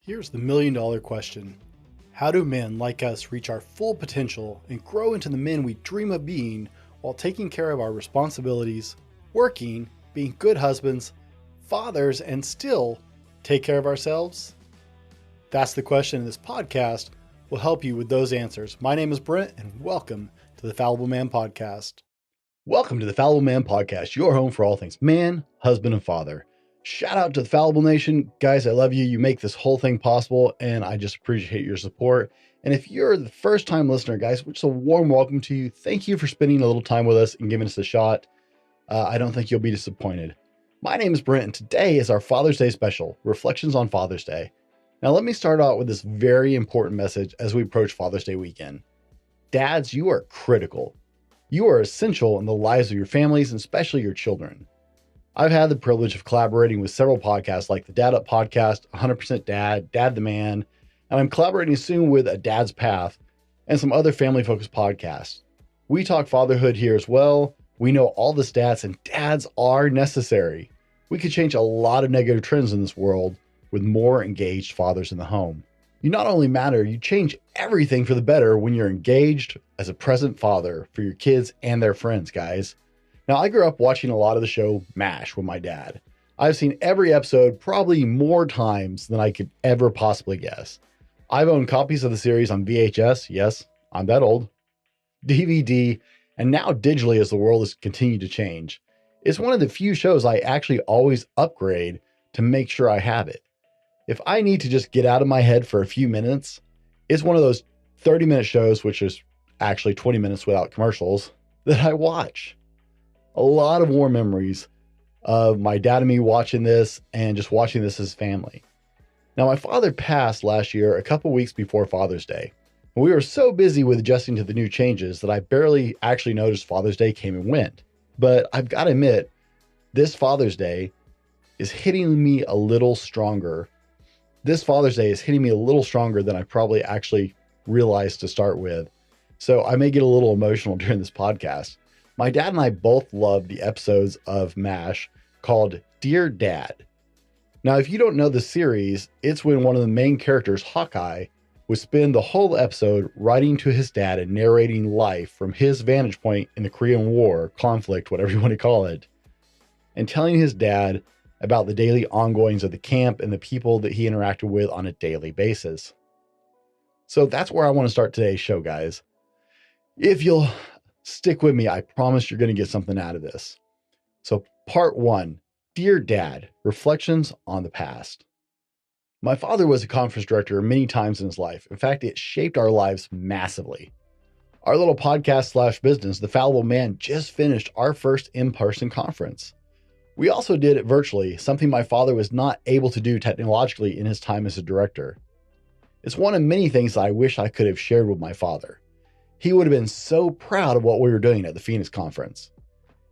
Here's the million-dollar question. How do men like us reach our full potential and grow into the men we dream of being while taking care of our responsibilities, working, being good husbands, fathers, and still take care of ourselves? That's the question, and this podcast will help you with those answers. My name is Brent, and welcome to the Fallible Man Podcast. Welcome to the Fallible Man Podcast, your home for all things man, husband, and father. Shout out to the Fallible Nation. Guys, I love you. You make this whole thing possible, and I just appreciate your support. And if you're the first time listener, guys, which is a warm welcome to you. Thank you for spending a little time with us and giving us a shot. I don't think you'll be disappointed. My name is Brent, and today is our Father's Day special, Reflections on Father's Day. Now, let me start out with this very important message as we approach Father's Day weekend. Dads, you are critical. You are essential in the lives of your families and especially your children. I've had the privilege of collaborating with several podcasts like the Dad Up Podcast, 100% Dad, Dad the Man, and I'm collaborating soon with A Dad's Path and some other family-focused podcasts. We talk fatherhood here as well. We know all the stats, and dads are necessary. We could change a lot of negative trends in this world with more engaged fathers in the home. You not only matter, you change everything for the better when you're engaged as a present father for your kids and their friends, guys. Now, I grew up watching a lot of the show MASH with my dad. I've seen every episode probably more times than I could ever possibly guess. I've owned copies of the series on VHS, yes, I'm that old, DVD, and now digitally as the world has continued to change. It's one of the few shows I actually always upgrade to make sure I have it. If I need to just get out of my head for a few minutes, it's one of those 30-minute shows, which is actually 20 minutes without commercials, that I watch. A lot of warm memories of my dad and me watching this and just watching this as family. Now, my father passed last year a couple weeks before Father's Day. We were so busy with adjusting to the new changes that I barely actually noticed Father's Day came and went. But I've got to admit, this Father's Day is hitting me a little stronger. This Father's Day is hitting me a little stronger than I probably actually realized to start with. So I may get a little emotional during this podcast. My dad and I both loved the episodes of MASH called Dear Dad. Now, if you don't know the series, it's when one of the main characters, Hawkeye, would spend the whole episode writing to his dad and narrating life from his vantage point in the Korean War, conflict, whatever you want to call it, and telling his dad about the daily ongoings of the camp and the people that he interacted with on a daily basis. So that's where I want to start today's show, guys. If you'll stick with me, I promise you're going to get something out of this. So part 1, Dear Dad, Reflections on the Past. My father was a conference director many times in his life. In fact, it shaped our lives massively. Our little podcast / business, The Fallible Man, just finished our first in-person conference. We also did it virtually, something my father was not able to do technologically in his time as a director. It's one of many things that I wish I could have shared with my father. He would have been so proud of what we were doing at the Phoenix conference.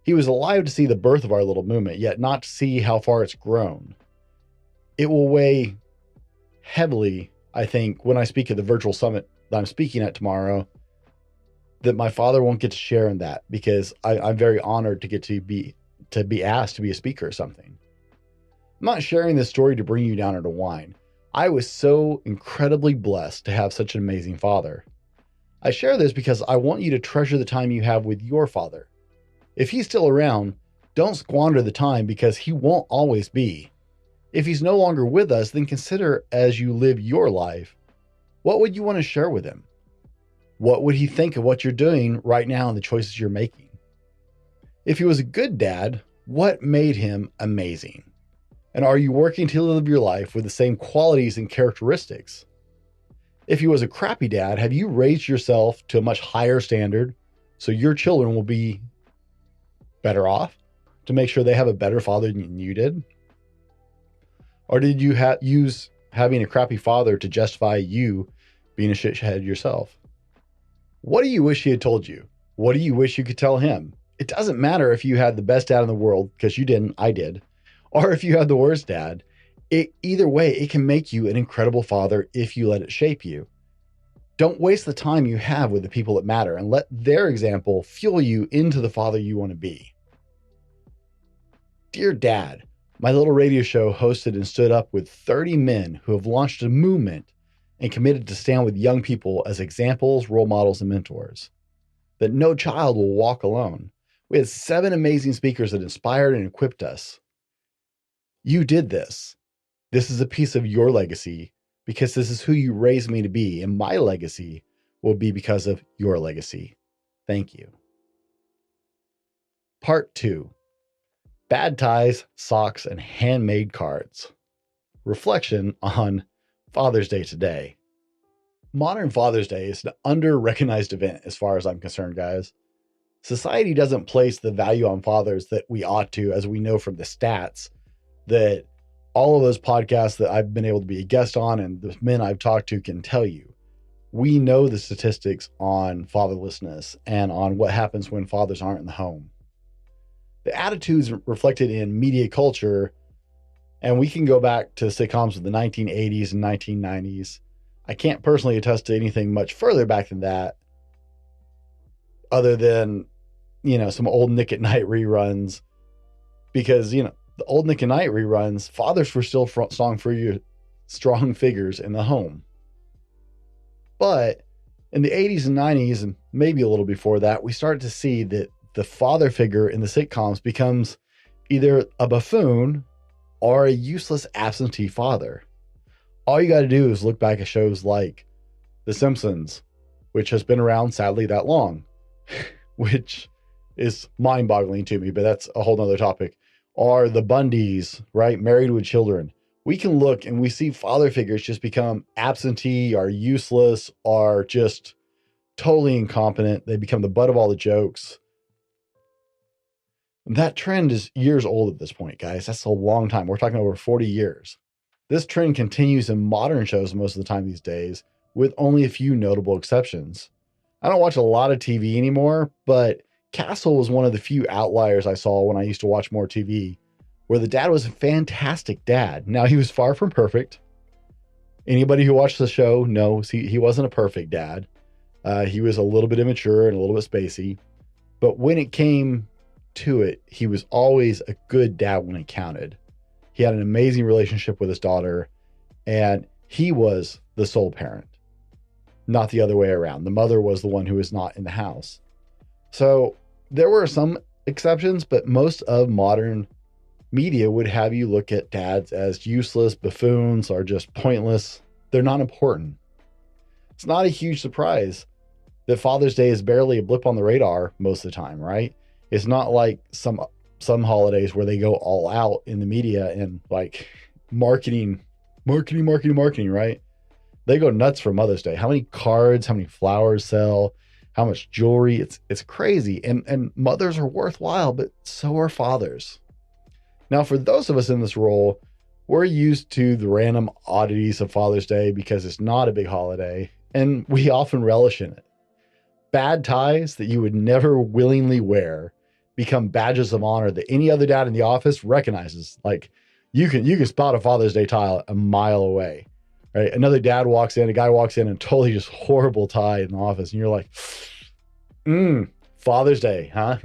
He was alive to see the birth of our little movement, yet not to see how far it's grown. It will weigh heavily, I think, when I speak at the virtual summit that I'm speaking at tomorrow, that my father won't get to share in that because I'm very honored to get to be asked to be a speaker or something. I'm not sharing this story to bring you down or to whine. I was so incredibly blessed to have such an amazing father. I share this because I want you to treasure the time you have with your father. If he's still around, don't squander the time because he won't always be. If he's no longer with us, then consider as you live your life, what would you want to share with him? What would he think of what you're doing right now and the choices you're making? If he was a good dad, what made him amazing? And are you working to live your life with the same qualities and characteristics? If he was a crappy dad, have you raised yourself to a much higher standard so your children will be better off to make sure they have a better father than you did? Or did you use having a crappy father to justify you being a shithead yourself? What do you wish he had told you? What do you wish you could tell him? It doesn't matter if you had the best dad in the world, because you didn't, I did, or if you had the worst dad. Either way, it can make you an incredible father if you let it shape you. Don't waste the time you have with the people that matter and let their example fuel you into the father you want to be. Dear Dad, My little radio show hosted and stood up with 30 men who have launched a movement and committed to stand with young people as examples, role models, and mentors. That no child will walk alone. We had 7 amazing speakers that inspired and equipped us. You did this. This is a piece of your legacy because this is who you raised me to be, and my legacy will be because of your legacy. Thank you. Part 2. Bad ties, socks, and handmade cards. Reflection on Father's Day today. Modern Father's Day is an under-recognized event as far as I'm concerned, guys. Society doesn't place the value on fathers that we ought to, as we know from the stats, that all of those podcasts that I've been able to be a guest on and the men I've talked to can tell you. We know the statistics on fatherlessness and on what happens when fathers aren't in the home. The attitudes reflected in media culture, and we can go back to sitcoms of the 1980s and 1990s. I can't personally attest to anything much further back than that, other than, some old Nick at Night reruns, because, the old Nick at Night reruns, fathers were still strong figures in the home. But in the 80s and 90s, and maybe a little before that, we started to see that the father figure in the sitcoms becomes either a buffoon or a useless absentee father. All you got to do is look back at shows like The Simpsons, which has been around sadly that long, which is mind-boggling to me, but that's a whole nother topic. Or the Bundys, right? Married with Children. We can look and we see father figures just become absentee or useless or just totally incompetent. They become the butt of all the jokes. That trend is years old at this point, guys. That's a long time. We're talking over 40 years. This trend continues in modern shows most of the time these days, with only a few notable exceptions. I don't watch a lot of TV anymore, but Castle was one of the few outliers I saw when I used to watch more TV, where the dad was a fantastic dad. Now, he was far from perfect. Anybody who watched the show knows he wasn't a perfect dad. He was a little bit immature and a little bit spacey. But when it came to it, he was always a good dad when it counted. He had an amazing relationship with his daughter, and he was the sole parent, not the other way around. The mother was the one who was not in the house. So there were some exceptions, but most of modern media would have you look at dads as useless buffoons or just pointless. They're not important. It's not a huge surprise that Father's Day is barely a blip on the radar most of the time, right? It's not like some holidays where they go all out in the media and like marketing, right? They go nuts for Mother's Day. How many cards, how many flowers sell, how much jewelry. It's crazy. And mothers are worthwhile, but so are fathers. Now, for those of us in this role, we're used to the random oddities of Father's Day because it's not a big holiday, and we often relish in it. Bad ties that you would never willingly wear become badges of honor that any other dad in the office recognizes. Like you can spot a Father's Day tie a mile away, right? Another dad walks in, a guy walks in and totally just horrible tie in the office. And you're like, Father's Day, huh?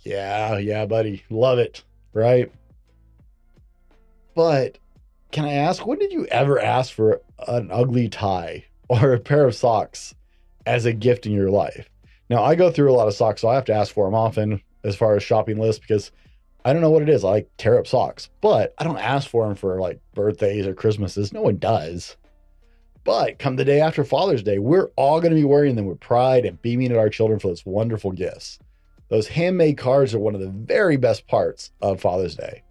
yeah, buddy. Love it. Right. But can I ask, when did you ever ask for an ugly tie or a pair of socks as a gift in your life? Now, I go through a lot of socks, so I have to ask for them often as far as shopping lists because I don't know what it is. I like tear up socks, but I don't ask for them for like birthdays or Christmases. No one does. But come the day after Father's Day, we're all going to be wearing them with pride and beaming at our children for those wonderful gifts. Those handmade cards are one of the very best parts of Father's Day.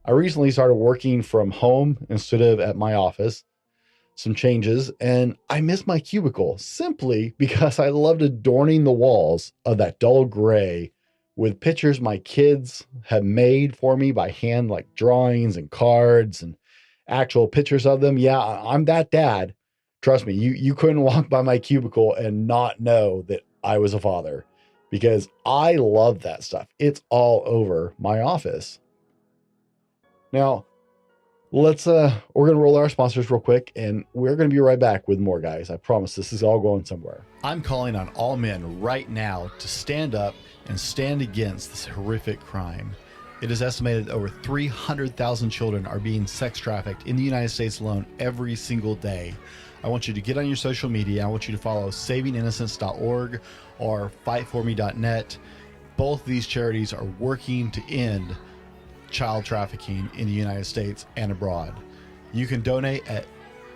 I recently started working from home instead of at my office. Some changes, and I miss my cubicle simply because I loved adorning the walls of that dull gray with pictures my kids have made for me by hand, like drawings and cards and actual pictures of them. Yeah, I'm that dad. Trust me, you couldn't walk by my cubicle and not know that I was a father because I love that stuff. It's all over my office. Now, we're going to roll our sponsors real quick, and we're going to be right back with more, guys. I promise this is all going somewhere. I'm calling on all men right now to stand up and stand against this horrific crime. It is estimated over 300,000 children are being sex trafficked in the United States alone every single day. I want you to get on your social media. I want you to follow savinginnocence.org or fightforme.net. Both of these charities are working to end child trafficking in the United States and abroad. You can donate at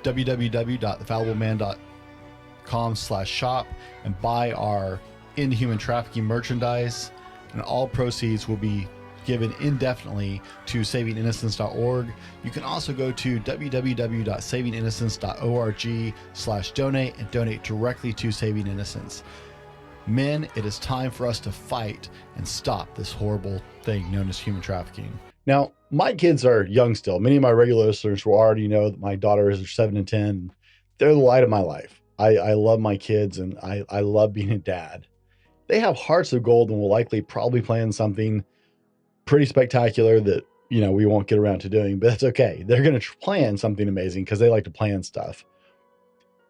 www.thefallibleman.com/shop and buy our End Human Trafficking merchandise, and all proceeds will be given indefinitely to savinginnocence.org. You can also go to www.savinginnocence.org/donate and donate directly to Saving Innocence. Men, it is time for us to fight and stop this horrible thing known as human trafficking. Now, my kids are young still. Many of my regular listeners will already know that my daughters are 7 and 10. They're the light of my life. I love my kids, and I love being a dad. They have hearts of gold and will likely probably plan something pretty spectacular that, we won't get around to doing, but that's okay. They're going to plan something amazing because they like to plan stuff.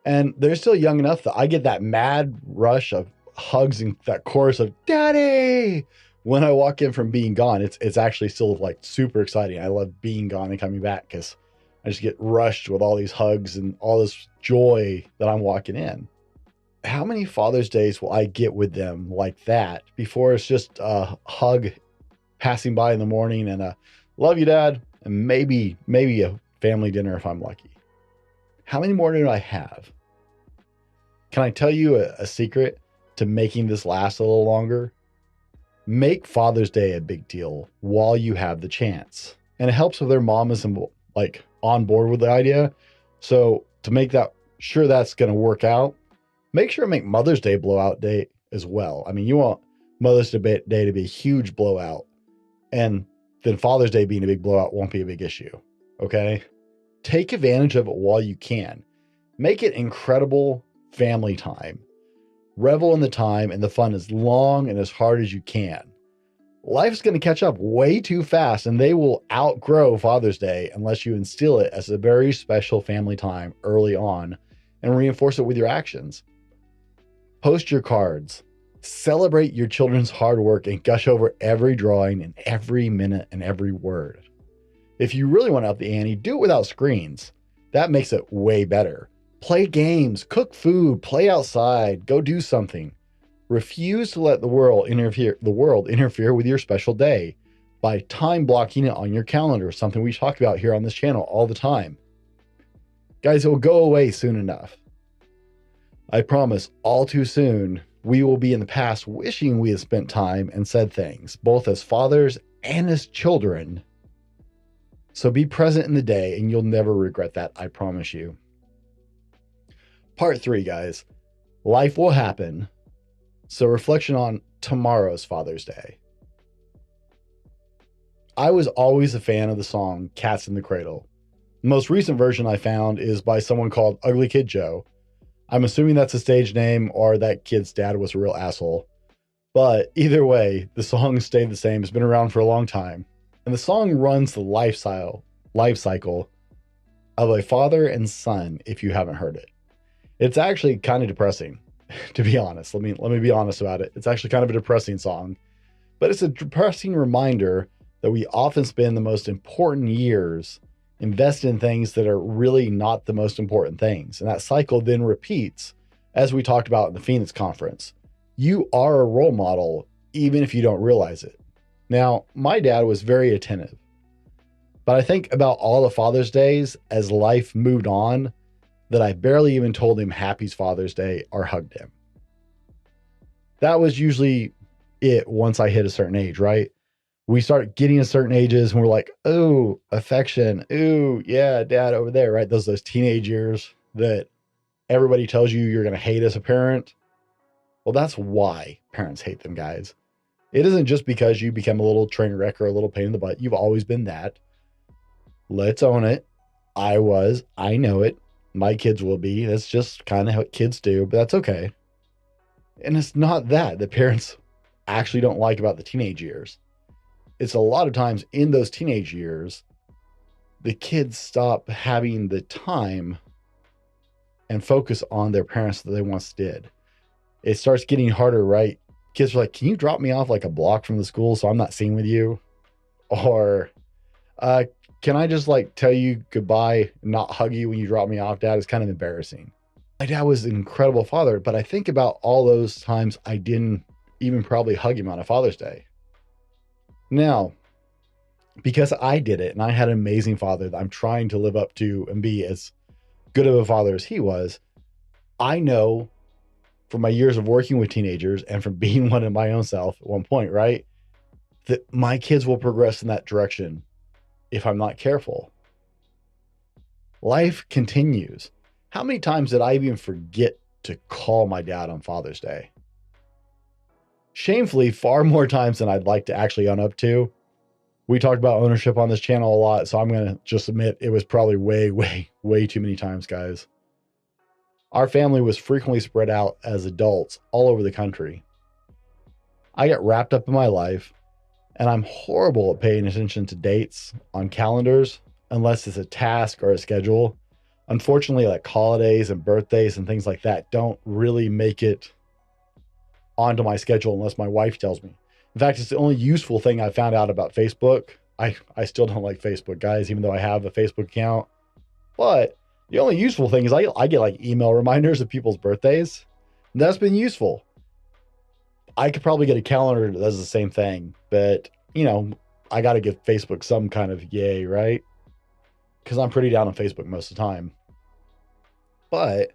And they're still young enough that I get that mad rush of hugs and that chorus of "Daddy" when I walk in from being gone. It's actually still like super exciting. I love being gone and coming back because I just get rushed with all these hugs and all this joy that I'm walking in. How many Father's Days will I get with them like that before it's just a hug passing by in the morning and a "love you, Dad," and maybe a family dinner if I'm lucky? How many more do I have? Can I tell you a secret to making this last a little longer? Make Father's Day a big deal while you have the chance. And it helps if their mom is like on board with the idea. So to make that sure that's going to work out, make sure to make Mother's Day blowout day as well. I mean, you want Mother's Day to be a huge blowout, and then Father's Day being a big blowout won't be a big issue. Okay. Take advantage of it while you can. Make it incredible family time. Revel in the time and the fun as long and as hard as you can. Life's going to catch up way too fast, and they will outgrow Father's Day unless you instill it as a very special family time early on and reinforce it with your actions. Post your cards. Celebrate your children's hard work and gush over every drawing and every minute and every word. If you really want to up the ante, do it without screens. That makes it way better. Play games, cook food, play outside, go do something. Refuse to let the world interfere with your special day by time blocking it on your calendar, something we talk about here on this channel all the time. Guys, it will go away soon enough. I promise, all too soon, we will be in the past wishing we had spent time and said things, both as fathers and as children. So be present in the day, and you'll never regret that, I promise you. Part 3, guys. Life will happen. So reflection on tomorrow's Father's Day. I was always a fan of the song Cats in the Cradle. The most recent version I found is by someone called Ugly Kid Joe. I'm assuming that's a stage name or that kid's dad was a real asshole. But either way, the song stayed the same. It's been around for a long time. And the song runs the life cycle of a father and son, if you haven't heard it. It's actually kind of depressing, to be honest. Let me be honest about it. It's actually kind of a depressing song. But it's a depressing reminder that we often spend the most important years invested in things that are really not the most important things. And that cycle then repeats, as we talked about in the Phoenix conference. You are a role model, even if you don't realize it. Now, my dad was very attentive, but I think about all the Father's Days as life moved on that I barely even told him Happy Father's Day or hugged him. That was usually it once I hit a certain age, right? We start getting to certain ages and we're like, oh, affection. Oh, yeah, dad over there, right? Those teenage years that everybody tells you you're going to hate as a parent. Well, that's why parents hate them, guys. It isn't just because you become a little train wreck or a little pain in the butt. You've always been that. Let's own it. I know it. My kids will be. That's just kind of how kids do, but that's okay. And it's not that parents actually don't like about the teenage years. It's a lot of times in those teenage years, the kids stop having the time and focus on their parents that they once did. It starts getting harder, right? Kids are like, can you drop me off like a block from the school so I'm not seen with you? Or, can I just like tell you goodbye and not hug you when you drop me off, Dad? It's kind of embarrassing. My dad was an incredible father, but I think about all those times I didn't even probably hug him on a Father's Day. Now, because I did it and I had an amazing father that I'm trying to live up to and be as good of a father as he was, I know from my years of working with teenagers and from being one of my own self at one point, right, that my kids will progress in that direction if I'm not careful. Life continues. How many times did I even forget to call my dad on Father's Day? Shamefully, far more times than I'd like to actually own up to. We talked about ownership on this channel a lot, so I'm going to just admit it was probably way too many times, guys. Our family was frequently spread out as adults all over the country. I get wrapped up in my life, and I'm horrible at paying attention to dates on calendars unless it's a task or a schedule. Unfortunately, like holidays and birthdays and things like that don't really make it onto my schedule unless my wife tells me. In fact, it's the only useful thing I found out about Facebook. I still don't like Facebook, guys, even though I have a Facebook account. But the only useful thing is I get like email reminders of people's birthdays. And that's been useful. I could probably get a calendar that does the same thing, but you know, I got to give Facebook some kind of yay, right? Because I'm pretty down on Facebook most of the time. But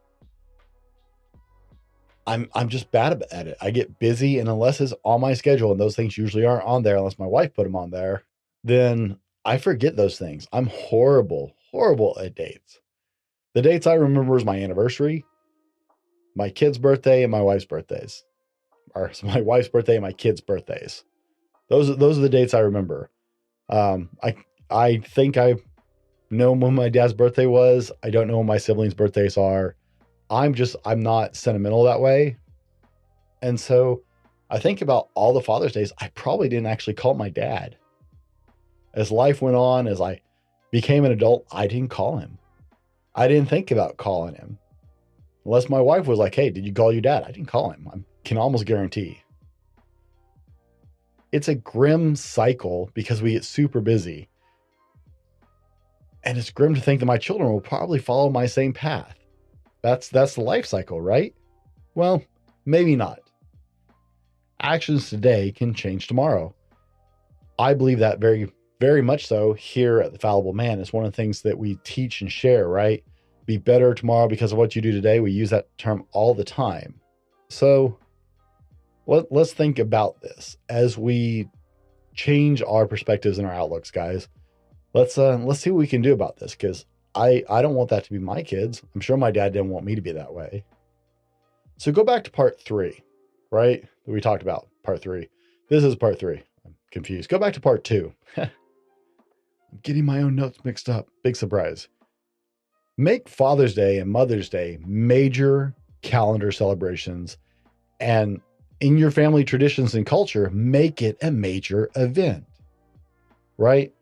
I'm just bad at it. I get busy, and unless it's on my schedule, and those things usually aren't on there unless my wife put them on there, then I forget those things. I'm horrible at dates. The dates I remember is my anniversary, my kid's birthday, and my wife's birthdays. Or my wife's birthday and my kids' birthdays. Those are the dates I remember. I think I know when my dad's birthday was. I don't know when my siblings' birthdays are. I'm not sentimental that way. And so I think about all the Father's Days, I probably didn't actually call my dad. As life went on, as I became an adult, I didn't call him. I didn't think about calling him. Unless my wife was like, hey, did you call your dad? I didn't call him. I can almost guarantee. It's a grim cycle because we get super busy. And it's grim to think that my children will probably follow my same path. That's the life cycle, right? Well, maybe not. Actions today can change tomorrow. I believe that very much so here at the Fallible Man. It's one of the things that we teach and share, right? Be better tomorrow because of what you do today. We use that term all the time. So let's think about this as we change our perspectives and our outlooks, guys. Let's see what we can do about this, because I don't want that to be my kids. I'm sure my dad didn't want me to be that way. So go back to part 3, right? That we talked about, part 3. This is part 3. I'm confused. Go back to part 2. I'm getting my own notes mixed up. Big surprise. Make Father's Day and Mother's Day major calendar celebrations, and in your family traditions and culture, make it a major event, right?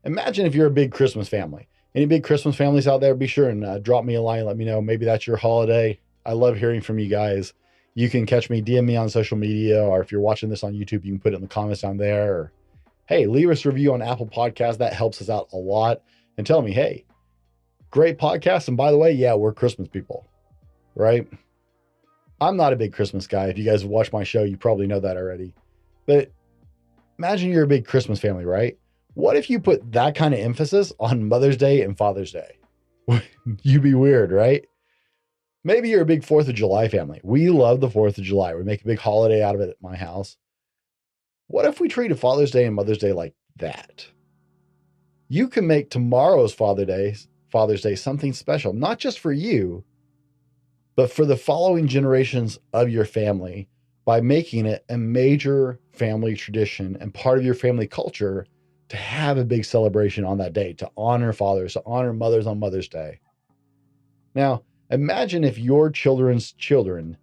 Imagine if you're a big Christmas family. Any big Christmas families out there, be sure and drop me a line. Let me know. Maybe that's your holiday. I love hearing from you guys. You can catch me, DM me on social media, or if you're watching this on YouTube, you can put it in the comments down there. Or, hey, leave us a review on Apple Podcasts. That helps us out a lot. And tell me, hey, great podcast. And by the way, yeah, we're Christmas people, right? I'm not a big Christmas guy. If you guys have watched my show, you probably know that already. But imagine you're a big Christmas family, right? What if you put that kind of emphasis on Mother's Day and Father's Day? You'd be weird, right? Maybe you're a big 4th of July family. We love the 4th of July. We make a big holiday out of it at my house. What if we treated Father's Day and Mother's Day like that? You can make tomorrow's Father's Day something special, not just for you, but for the following generations of your family, by making it a major family tradition and part of your family culture to have a big celebration on that day, to honor fathers, to honor mothers on Mother's Day. Now, imagine if your children's children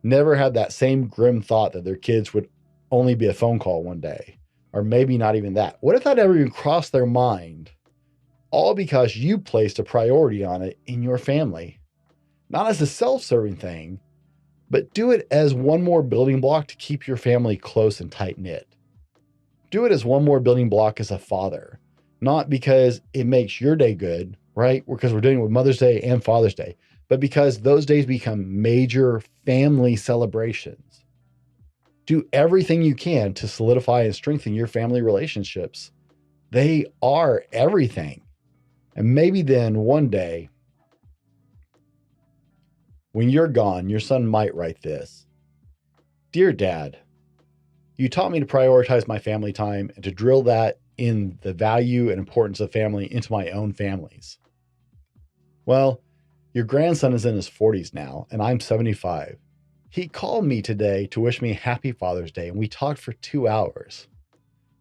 never had that same grim thought that their kids would only be a phone call one day, or maybe not even that. What if that ever even crossed their mind? All because you placed a priority on it in your family. Not as a self-serving thing, but do it as one more building block to keep your family close and tight-knit. Do it as one more building block as a father, not because it makes your day good, right? Because we're doing it with Mother's Day and Father's Day, but because those days become major family celebrations. Do everything you can to solidify and strengthen your family relationships. They are everything. And maybe then one day, when you're gone, your son might write this. Dear Dad, you taught me to prioritize my family time and to drill that in the value and importance of family into my own families. Well, your grandson is in his 40s now, and I'm 75. He called me today to wish me happy Father's Day, and we talked for 2 hours.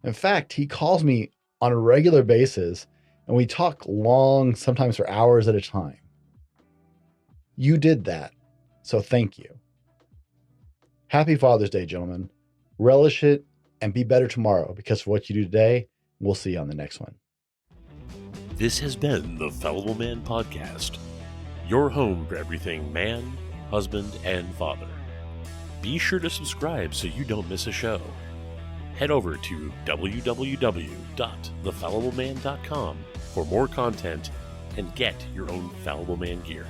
In fact, he calls me on a regular basis, and we talk long, sometimes for hours at a time. You did that, so thank you. Happy Father's Day, gentlemen. Relish it and be better tomorrow because of what you do today. We'll see you on the next one. This has been the Fallible Man Podcast, your home for everything man, husband, and father. Be sure to subscribe so you don't miss a show. Head over to www.thefallibleman.com for more content and get your own Fallible Man gear.